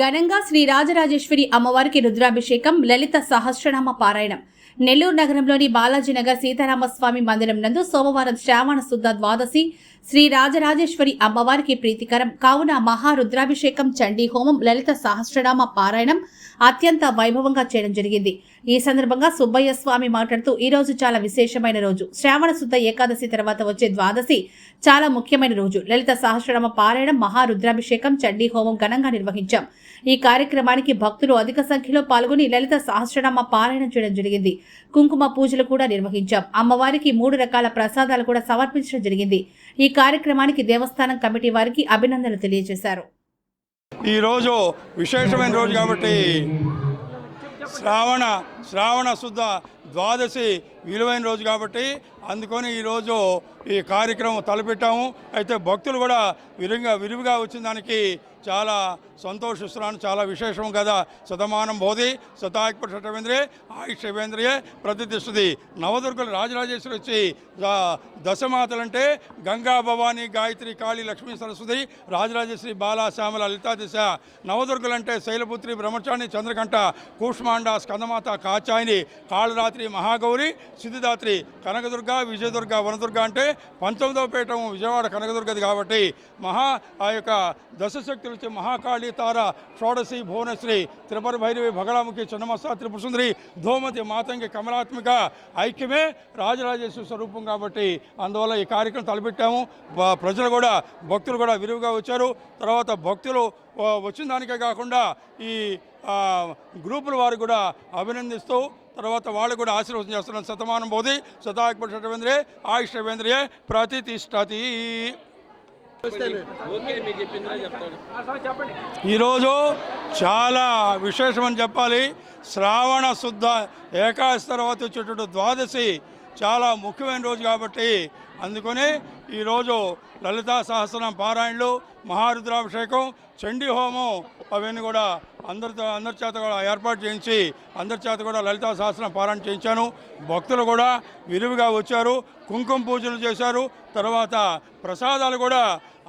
ఘనంగా శ్రీ రాజరాజేశ్వరి అమ్మవారికి రుద్రాభిషేకం, లలిత సహస్రనామ పారాయణం. నెల్లూరు నగరంలోని బాలాజీనగర్ సీతారామస్వామి మందిరం నందు సోమవారం శ్రావణ శుద్ధ ద్వాదశి శ్రీ రాజరాజేశ్వరి అమ్మవారికి ప్రీతికరం కావున మహారుద్రాభిషేకం, చండీ హోమం, లలిత సహస్రనామ పారాయణం అత్యంత వైభవంగా చేయడం జరిగింది. ఈ సందర్భంగా సుబ్బయ్య స్వామి మాట్లాడుతూ ఈ రోజు చాలా విశేషమైన రోజు. శ్రావణ శుద్ధ ఏకాదశి తర్వాత వచ్చే ద్వాదశి చాలా ముఖ్యమైన రోజు. లలిత సహస్రనామ పారాయణం, మహారుద్రాభిషేకం, చండీ హోమం ఘనంగా నిర్వహించాం. ఈ కార్యక్రమానికి భక్తులు అధిక సంఖ్యలో పాల్గొని లలిత సహస్రనామ పారాయణం చేయడం జరిగింది. కుంకుమ పూజలు కూడా నిర్వహించాం. అమ్మవారికి 3 రకాల ప్రసాదాలు కూడా సమర్పించడం జరిగింది. ఈ కార్యక్రమానికి దేవస్థానం కమిటీ వారికి అభినందనలు తెలియజేశారు. ఈ రోజు విశేషమైన రోజు కాబట్టి శ్రావణ శుద్ధ ద్వాదశి విలువైన రోజు కాబట్టి అందుకొని ఈరోజు ఈ కార్యక్రమం తలపెట్టాము. అయితే భక్తులు కూడా విరివిగా వచ్చిన దానికి చాలా సంతోషిస్తున్నాను. చాలా విశేషం కదా. శతమానం బోధి శతాయుషేంద్రియే ఆయుష్యేంద్రియే ప్రతిష్టది. నవదుర్గలు రాజరాజేశ్వరి వచ్చి దశమాతలంటే గంగా, భవానీ, గాయత్రి, కాళీ, లక్ష్మీ, సరస్వతి, రాజరాజేశ్వరి, బాలా, శ్యామల, లలితా దిశ. నవదుర్గలంటే శైలపుత్రి, బ్రహ్మచారిణి, చంద్రకంఠ, కూష్మాండ, స్కందమాత, కాచాయిని, కాళరాత్రి, మహాగౌరి, సిద్ధిదాత్రి, కనకదుర్గ, విజయదుర్గ, వనదుర్గ అంటే 19వ పీఠం విజయవాడ కనకదుర్గది కాబట్టి ఆ యొక్క దశశక్తులు వచ్చి మహాకాళి, తార, షోడశి, భువనశ్రీ, త్రిపుర భైరవి, భగళాముఖి, చిన్నమస్త, త్రిపురసుందరి, ధూమతి, మాతంగి, కమలాత్మిక ఐక్యమే రాజరాజేశ్వరి స్వరూపం కాబట్టి అందువల్ల ఈ కార్యక్రమం తలపెట్టాము. ప్రజలు కూడా భక్తులు కూడా విరివిగా వచ్చారు. తర్వాత భక్తులు వచ్చిన దానికే కాకుండా ఈ గ్రూపుల వారు కూడా అభినందిస్తూ తర్వాత వాళ్ళు కూడా ఆశీర్వచనం చేస్తున్నారు. శతమానం బోధి శతాయుషేంద్రియే ఆయుష్యేంద్రియే ప్రతిష్టతి. ఈరోజు చాలా విశేషమని చెప్పాలి. శ్రావణ శుద్ధ ఏకాదశి తర్వాత వచ్చేటటువంటి ద్వాదశి చాలా ముఖ్యమైన రోజు కాబట్టి అందుకని ఈరోజు లలితా సహస్రనామ పారాయణలు, మహారుద్రాభిషేకం, చండీ హోమం అవన్నీ కూడా అందరి చేత కూడా ఏర్పాటు చేయించి అందరి చేత కూడా లలితా సహస్రనామ పారాయణ చేయించాను. భక్తులు కూడా విరివిగా వచ్చారు, కుంకుమ పూజలు చేశారు. తర్వాత ప్రసాదాలు కూడా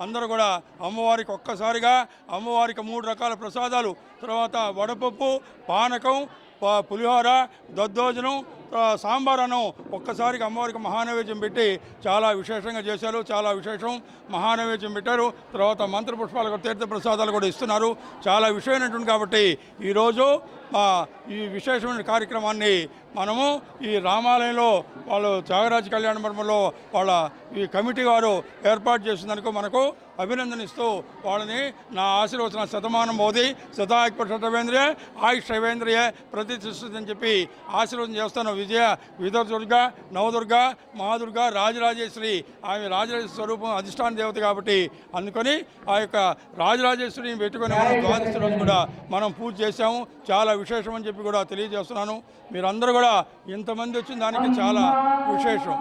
అందరూ కూడా అమ్మవారికి ఒక్కసారిగా అమ్మవారికి 3 రకాల ప్రసాదాలు, తర్వాత వడపప్పు, పానకం, పులిహోర, దద్దోజనం, సాంబార్ అన్నం ఒక్కసారిగా అమ్మవారికి మహానైవేద్యం పెట్టి చాలా విశేషంగా చేశారు. చాలా విశేషం మహానైవేద్యం పెట్టారు. తర్వాత మంత్రపుష్పాలు కూడా, తీర్థ ప్రసాదాలు కూడా ఇస్తున్నారు. చాలా విషయమైనటువంటి కాబట్టి ఈరోజు ఈ విశేషమైన కార్యక్రమాన్ని మనము ఈ రామాలయంలో వాళ్ళు త్యాగరాజ కళ్యాణ మండపంలో వాళ్ళ ఈ కమిటీ వారు ఏర్పాటు చేసినందుకు మనకు అభినందనిస్తూ వాళ్ళని నా ఆశీర్వచన శతమానం బోధి శతాయుషేంద్రియే ఆయుష్యేంద్రియే ప్రతిష్టతి అని చెప్పి ఆశీర్వచనం చేస్తాను. విజయదుర్గ, నవదుర్గ, మహాదుర్గ, రాజరాజేశ్వరి ఆమె రాజరాజేశ్వరి స్వరూపం అధిష్టాన దేవత కాబట్టి అందుకని ఆ యొక్క రాజరాజేశ్వరిని పెట్టుకుని మనం ద్వాదశి రోజు కూడా మనం పూజ చేశాము. చాలా విశేషం అని చెప్పి కూడా తెలియజేస్తున్నాను. మీరందరూ కూడా ఇంతమంది వచ్చిన దానికి చాలా విశేషం.